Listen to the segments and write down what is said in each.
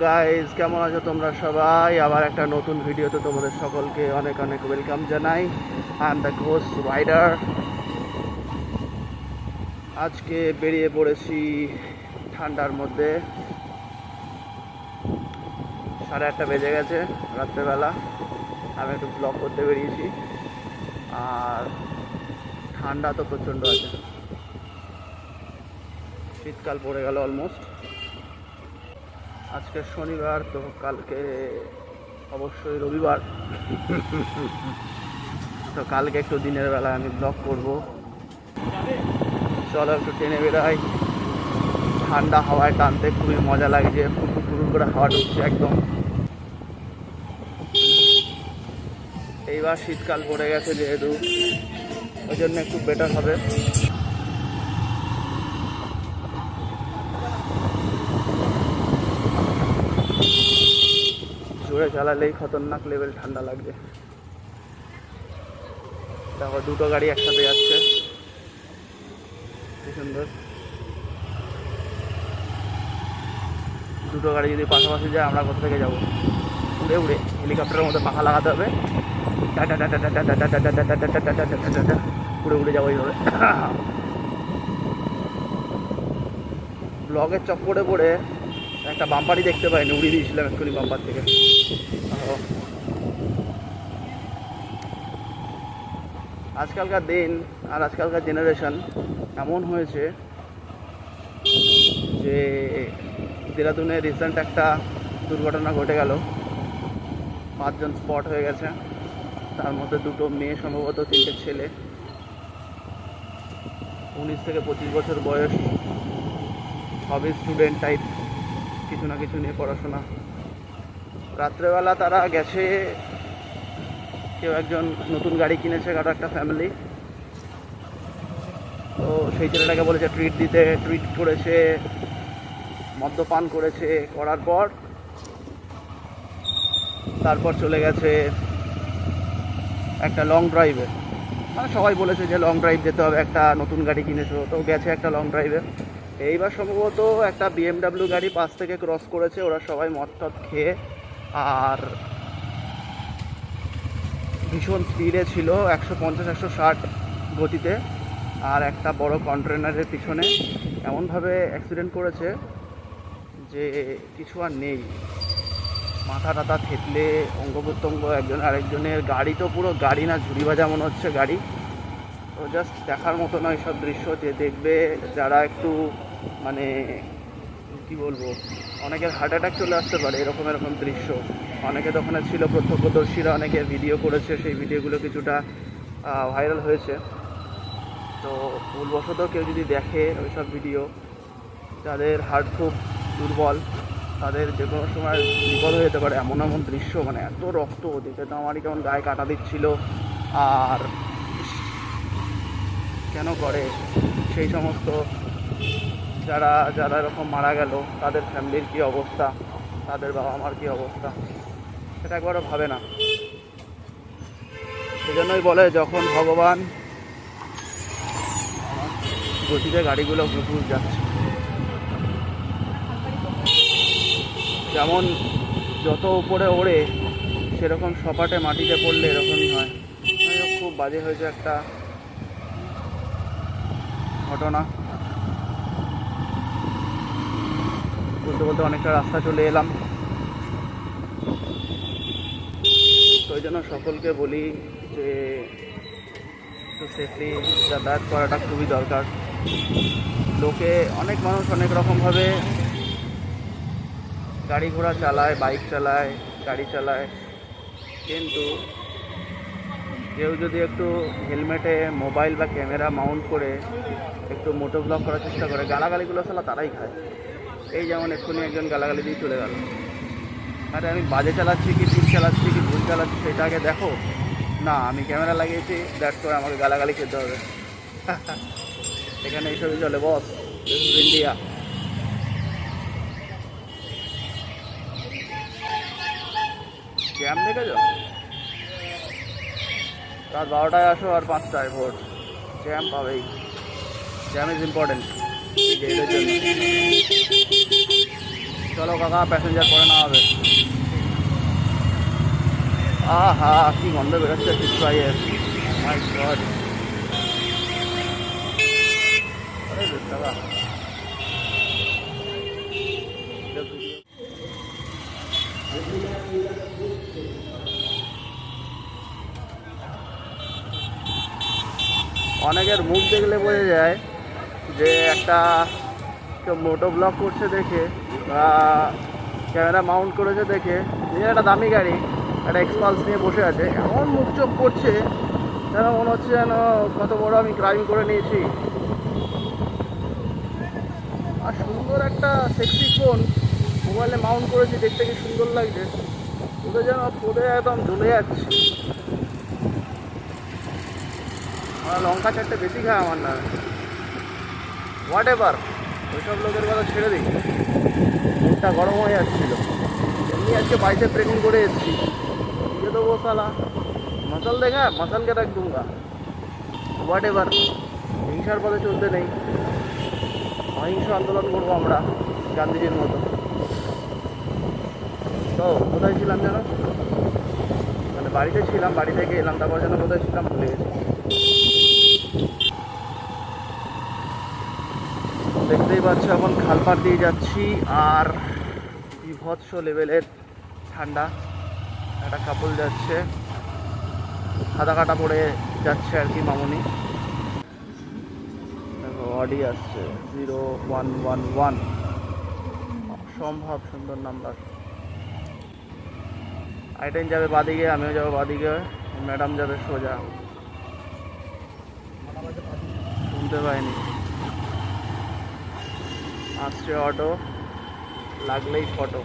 Guys, কেমন আছো তোমরা সবাই? আবার একটা নতুন ভিডিওতে তোমাদের সকলকে অনেক অনেক ওয়েলকাম জানাই। I am the ghost rider. আজকে বেরিয়ে পড়েছি ঠান্ডার মধ্যে। 8:30 বেজে গেছে রাত্রেবেলা। আমি একটু ব্লগ করতে বেরিয়েছি, আর ঠান্ডা তো প্রচণ্ড আছে। শীতকাল পড়ে গেল অলমোস্ট। আজকে শনিবার, তো কালকে অবশ্যই রবিবার। তো কালকে একটু দিনের বেলায় আমি ব্লগ করব। চলো একটু ট্রেনে বেরোই। ঠান্ডা হাওয়ায় টানতে খুবই মজা লাগছে। ফুটফুট ফুটফুট করে হাওয়া ঢুকছে একদম। এইবার শীতকাল পড়ে গেছে যেহেতু, ওই জন্য একটু বেটার হবে। জোরে চালালেই খতরনাক লেভেল ঠান্ডা লাগবে। দেখো, দুটো গাড়ি একসাথে যাচ্ছে, কি সুন্দর। দুটো গাড়ি যদি পাশাপাশি যায়, আমরা কোথা থেকে যাবো? উড়ে উড়ে হেলিকপ্টারের মধ্যে পাখা লাগাতে হবে, উড়ে উড়ে যাবো এইভাবে। ব্লগের চক্করে পড়ে একটা বাম্পারই দেখতে পাইনি, উড়িয়ে দিয়েছিলাম এক্ষুনি বাম্পার থেকে। আজকালকার দিন আর আজকালকার জেনারেশন এমন হয়েছে যে দেরাদুনে রিসেন্ট একটা দুর্ঘটনা ঘটে গেল। 5 জন স্পট হয়ে গেছে, তার মধ্যে 2টো মেয়ে, সম্ভবত 3টে ছেলে। 19 থেকে 25 বছর বয়স, সবই স্টুডেন্ট টাইপ, কিছু না কিছু নিয়ে পড়াশোনা। রাত্রেবেলা তারা গেছে, কেউ একজন নতুন গাড়ি কিনেছে, কারো একটা ফ্যামিলি। তো সেই ছেলেটাকে বলেছে ট্রিট দিতে, ট্রিট করেছে, মদ্যপান করেছে। করার পর তারপর চলে গেছে একটা লং ড্রাইভে। মানে সবাই বলেছে যে লং ড্রাইভ যেতে হবে, একটা নতুন গাড়ি কিনেছো, তো গেছে একটা লং ড্রাইভে। এইবার সম্ভবত একটা BMW গাড়ি পাশ থেকে ক্রস করেছে। ওরা সবাই মদ টদ খেয়ে, আর ভীষণ স্পিডে ছিল, 150-160 গতিতে। আর একটা বড় কন্টেনারের পিছনে এমনভাবে অ্যাক্সিডেন্ট করেছে যে কিছু আর নেই। মাথা টাথা থেতলে অঙ্গ প্রত্যঙ্গ একজন আরেকজনের। গাড়ি তো পুরো গাড়ি না, ঝুড়ি ভাজা মনে হচ্ছে গাড়ি। তো জাস্ট দেখার মতো নয় সব দৃশ্য, যে দেখবে যারা একটু মানে কি বলবো, অনেকের হার্ট অ্যাটাক চলে আসতে পারে এরকম এরকম দৃশ্য। অনেকে তো ওখানে ছিল, প্রত্যক্ষদর্শীরা অনেকে ভিডিও করেছে, সেই ভিডিওগুলো কিছুটা ভাইরাল হয়েছে। তো ভুলবশত কেউ যদি দেখে ওই সব ভিডিও, যাদের হার্ট খুব দুর্বল, তাদের যে কোনো সময় বিপদ হয়ে যেতে পারে। এমন এমন দৃশ্য, মানে এত রক্ত দেখে তো আমারই কেমন গায়ে কাটা দিচ্ছিল। আর কেন করে সেই সমস্ত যারা যারা এরকম মারা গেল, তাদের ফ্যামিলির কী অবস্থা, তাদের বাবা মার কী অবস্থা, সেটা একবারও ভাবে না। সেজন্যই বলে, যখন ভগবান গতিতে গাড়িগুলো হুট যাচ্ছে, যেমন যত উপরে ওড়ে সেরকম সপাটে মাটিতে পড়লে এরকমই হয়। খুব বাজে হয়েছে একটা ঘটনা। বলতে বলতে অনেকটা রাস্তা চলে এলাম। তো ওই জন্য সকলকে বলি যে একটু সেফলি যাতায়াত করাটা খুবই দরকার। লোকে, অনেক মানুষ অনেক রকমভাবে গাড়ি ঘোড়া চালায়, বাইক চালায়, গাড়ি চালায়, কিন্তু কেউ যদি একটু হেলমেটে মোবাইল বা ক্যামেরা মাউন্ট করে একটু মোটো ব্লগ করার চেষ্টা করে, গালাগালিগুলো সালা তারাই খায়। এই যেমন এক্ষুনি একজন গালাগালি দিয়ে চলে গেল। আরে আমি বাজে চালাচ্ছি কি ঠিক চালাচ্ছি কি ভুল চালাচ্ছি সেটা আগে দেখো না। আমি ক্যামেরা লাগিয়েছি, দ্যাটস করে আমাকে গালাগালি খেতে হবে? এখানে এইসবই চলে boss. This is India. Jam দেখেছ? রাত 12টায় আসো আর 5টায় ভোট, জ্যাম পাবেই। Jam is important. চলো কাকা, প্যাসেঞ্জার পরে না হবে। আহা কি গন্ধ বেরোচ্ছে ফিশ ফ্রাইয়ের, মাই গড। কাকা অনেকের মুখ দেখলে বোঝা যায় যে একটা কেউ মোটো ব্লগ করছে দেখে বা ক্যামেরা মাউন্ট করেছে দেখে, যে একটা দামি গাড়ি একটা এক্সপালস নিয়ে বসে আছে, এমন মুখ চোখ করছে যেন মনে হচ্ছে যেন কত বড় আমি ক্রাইম করে নিয়েছি। আর সুন্দর একটা সেক্সি ফোন মোবাইলে মাউন্ট করেছি, দেখতে কি সুন্দর লাগছে, ওদের যেন পড়ে একদম জ্বলে যাচ্ছে। আমার লঙ্কা চারটে বেশি খায় আমার না, হোয়াট এভার, ওইসব লোকের কথা ছেড়ে দিই। মুখটা গরম হয়ে যাচ্ছিল, এমনি আজকে বাইসে ট্রেনিং করে এসেছি, দিয়ে দেবো সালা মশাল দেখা, মশালকে রাখ দুঙ্গা। হোয়াট এভার, হিংসার পথে চলতে নেই, অহিংস আন্দোলন করবো আমরা গান্ধীজির মতো। তো কোথায় ছিলাম যেন, মানে বাড়িতে ছিলাম, বাড়ি থেকে এলাম, তারপর যেন কোথায় ছিলাম ভুলে গেছি। দেখতেই পাচ্ছ এখন খালপাড় দিয়ে যাচ্ছি, আর বিভৎস লেভেলের ঠান্ডা। একটা কাপল যাচ্ছে, সাদা কাটা পরে যাচ্ছে আর কি, মামুনি। দেখো অডি আসছে 0111, অসম্ভব সুন্দর নাম্বার। আইটেন যাবে বাদিকে, আমিও যাবো বাদিকে, ম্যাডাম যাবে সোজা। শুনতে পাইনি, আসছে অটো, লাগলেই ফটো।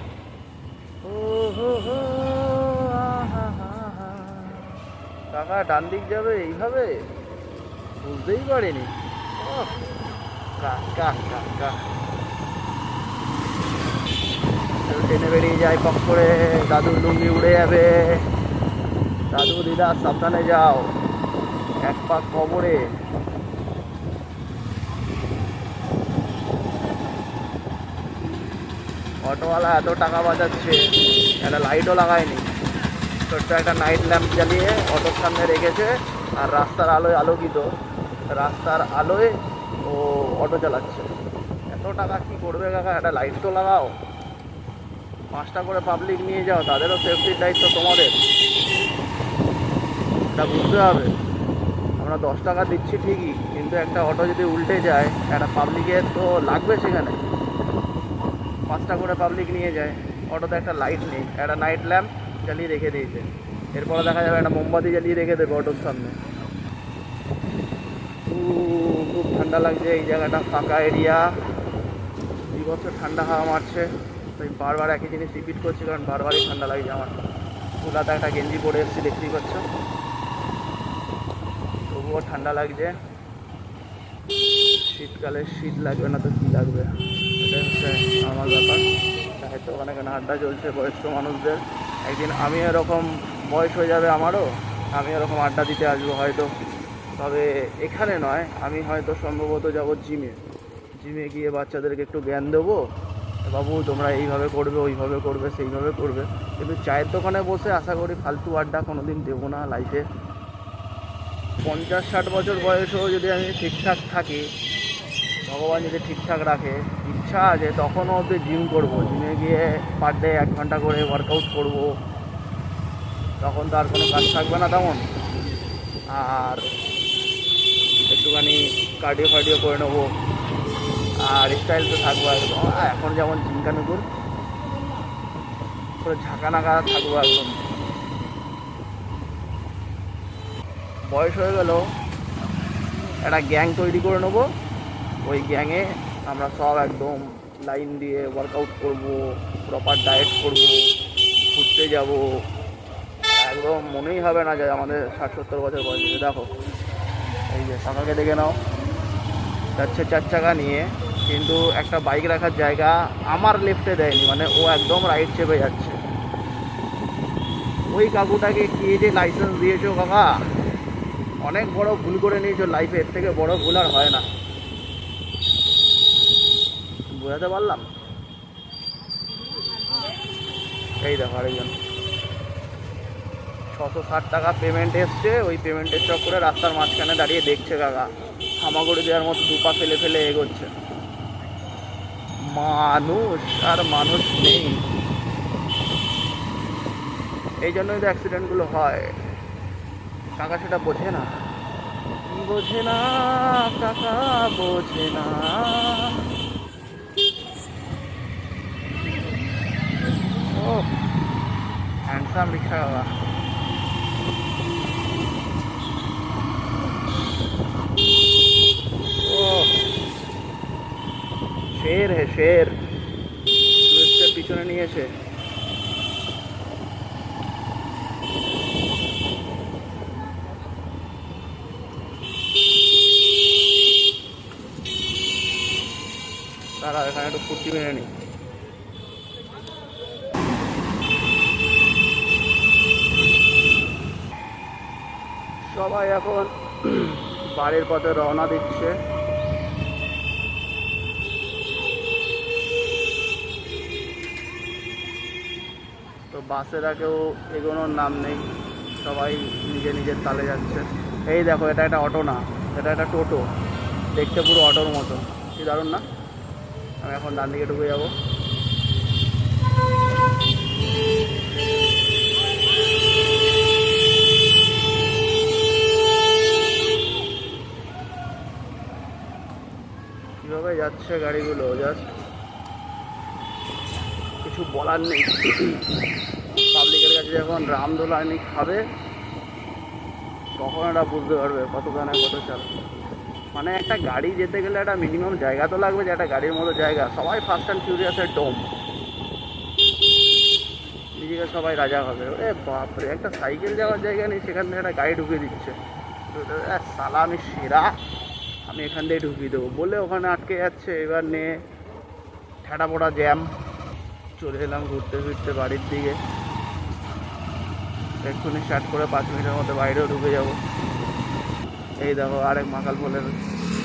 কাকা ডান দিক যাবে এইভাবে, বুঝতেই পারিনি। ট্রেনে বেরিয়ে যায় পক করে, দাদুর লুঙ্গি উড়ে যাবে। দাদু দিদা সাবধানে যাও, এক পাক কবরে। অটোওয়ালা এত টাকা বাঁচাচ্ছে, একটা লাইটও লাগায়নি, ছোট্ট একটা নাইট ল্যাম্প জ্বালিয়ে অটোর সামনে রেখেছে, আর রাস্তার আলোয় আলোকিত, রাস্তার আলোয় ও অটো চালাচ্ছে। এত টাকা কি করবে কাকা, একটা লাইট তো লাগাও। 5টা করে পাবলিক নিয়ে যাও, তাদেরও সেফটির দায়িত্ব তোমাদের, এটা বুঝতে হবে। আমরা 10 টাকা দিচ্ছি ঠিকই, কিন্তু একটা অটো যদি উল্টে যায়, একটা পাবলিকের তো লাগবে সেখানে। 5টা করে পাবলিক নিয়ে যায়, অটোতে একটা লাইট নেই, একটা নাইট ল্যাম্প জ্বালিয়ে রেখে দিয়েছে। এরপরে দেখা যাবে একটা মোমবাতি জ্বালিয়ে রেখে দেবে অটোর সামনে। খুব ঠান্ডা লাগছে, এই জায়গাটা ফাঁকা এরিয়া, বিভৎস ঠান্ডা হাওয়া মারছে। তাই বারবার একই জিনিস রিপিট করছি, কারণ বারবারই ঠান্ডা লাগছে আমার। চুলাতে একটা গেঞ্জি পরে এসেছি, দেখতেই পাচ্ছ, তবুও ঠান্ডা লাগছে। শীতকালে শীত লাগবে না তো কী লাগবে, এটাই হচ্ছে আমার ব্যাপার। সাহিত্য ওখানে কেন আড্ডা চলছে বয়স্ক মানুষদের, একদিন আমি এরকম বয়স হয়ে যাবে আমারও, আমি এরকম আড্ডা দিতে আসবো হয়তো। তবে এখানে নয়, আমি হয়তো সম্ভবত যাব জিমে। জিমে গিয়ে বাচ্চাদেরকে একটু জ্ঞান দেবো, বাবু তোমরা এইভাবে করবে, ওইভাবে করবে, সেইভাবে করবে। কিন্তু চায়ের দোকানে বসে আশা করি ফালতু আড্ডা কোনোদিন দেবো না লাইফে। 50-60 বছর বয়সেও যদি আমি ঠিকঠাক থাকি, ভগবান যদি ঠিকঠাক রাখে, ইচ্ছা আছে তখনও অবধি জিম করবো। জিমে গিয়ে পার ডে 1 ঘন্টা করে ওয়ার্কআউট করবো, তখন তো আর কোনো কাজ থাকবে না তেমন। আর একটুখানি কার্ডিও ফার্ডিও করে নেবো, আর স্টাইল তো থাকবো একদম। এখন যেমন ঝিঙ্কানুকুর পুরো ঝাঁকা নাকা থাকবো একদম। বয়স হয়ে গেল, একটা গ্যাং তৈরি করে নেবো, ওই গ্যাংয়ে আমরা সব একদম লাইন দিয়ে ওয়ার্কআউট করবো, প্রপার ডায়েট করবো, ঘুরতে যাব, একদম মনেই হবে না যে আমাদের 60-70 বছর বয়স। দেখো এই যে কাকাকে দেখে নাও, যাচ্ছে 4 চাকা নিয়ে, কিন্তু একটা বাইক রাখার জায়গা আমার লেফটে দেয়নি, মানে ও একদম রাইট চেপে যাচ্ছে। ওই কাকুটাকে কে যে লাইসেন্স দিয়েছো কাকা, অনেক বড় ভুল করে নিয়েছো লাইফে, এর থেকে বড় ভুল আর হয় না। বোঝাতে পারলাম? এই দেখো আরেকজন 660 টাকা পেমেন্ট এসছে, ওই পেমেন্টের চক্করে রাস্তার মাঝখানে দাঁড়িয়ে দেখছে কাকা, হামাগুড়ি দেওয়ার মতো দুপা ফেলে ফেলে এগোচ্ছে। মানুষ আর মানুষ নেই, এই জন্যই তো অ্যাক্সিডেন্টগুলো হয়। কাকা সেটা বোঝে না, বোঝে না কাকা, বোঝে না। ও হ্যান্ডসাম রিক্সা কাকা। ও শের হে শের, পিছনে নিয়েছে। তারা এখানে একটু ফুর্তি মেরে নি। সবাই এখন বাড়ির পথে রওনা দিচ্ছে। তো বাসেরা কেউ এগোনোর নাম নেই, সবাই নিজের তালে যাচ্ছে। এই দেখো, এটা একটা অটো না, এটা একটা টোটো, দেখতে পুরো অটোর মতো, কি দারুণ না। আমি এখন ডান দিকে ঢুকে যাবো। কীভাবে যাচ্ছে গাড়িগুলো, জাস্ট কিছু বলার নেই। পাবলিকের কাছে যখন রামদোলানি খাবে তখন এটা বুঝতে পারবে কত গানে কত চাল। মানে একটা গাড়ি যেতে গেলে একটা মিনিমাম জায়গা তো লাগবে, যে একটা গাড়ির মতো জায়গা। সবাই ফাস্ট অ্যান্ড ফিউরিয়াসের ডোম, নিজেকে সবাই রাজা হবে। ওরে বাপরে, একটা সাইকেল যাওয়ার জায়গা নেই, সেখান থেকে একটা গাড়ি ঢুকিয়ে দিচ্ছে। সালা আমি সেরা, আমি এখান থেকে ঢুকিয়ে দেবো বলে ওখানে আটকে যাচ্ছে। এবার নিয়ে ঠেটা পোড়া জ্যাম। চলে এলাম ঘুরতে ফিরতে বাড়ির দিকে। এক্ষুনি স্টার্ট করে 5 মিনিটের মধ্যে বাইরেও ঢুকে যাব। এই দেখো আরেক মাকাল ফলের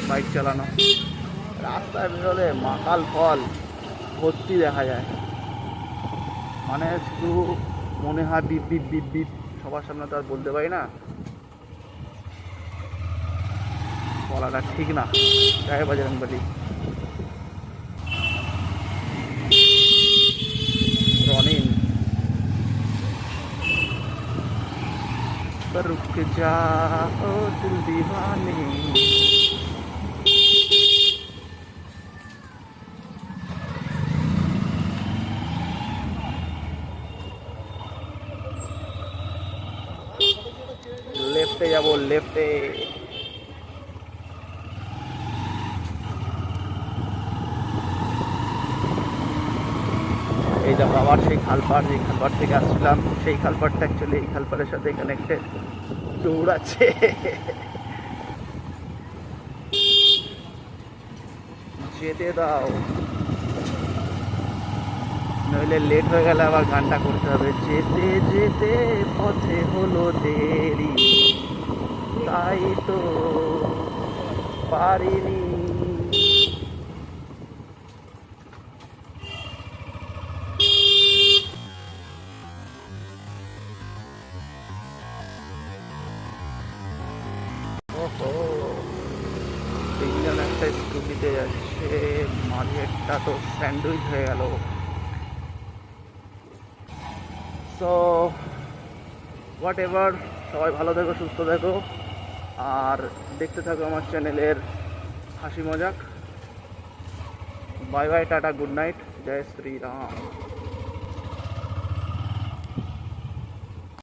বাইক চালানো। রাস্তায় বেরোলে মাকাল ফল ভর্তি দেখা যায়, মানে শুধু মনে হয় বিপ বিপ বিপ বিপ। সবার সামনে তো আর বলতে পারি না, বলাটা ঠিক না। জয় বজরংবলী। রনিন रुक जाओ दिल दीवाने। लेफ्टे जाबो, लेफ्टे। এই দেখো আবার সেই খালপাড়, যে খালপাড় থেকে আসছিলাম, সেই খালপাড়টা অ্যাকচুয়ালি এই খালপাড়ের সাথে কানেক্টেড। দৌড়াচ্ছে, যেতে দাও, নইলে লেট হয়ে গেলে আবার গানটা করতে হবে। যেতে যেতে পথে হলো দেরি, তাই তো পারিনি। তিনজন একটা স্কুটিতে যাচ্ছে, মাঝেরটা তো স্যান্ডউইচ হয়ে গেল। সো হোয়াট এভার, সবাই ভালো থেকো, সুস্থ থেকো, আর দেখতে থাকো আমার চ্যানেলের হাসি মজাক। বাই বাই, টাটা, গুড নাইট, জয় শ্রীরাম।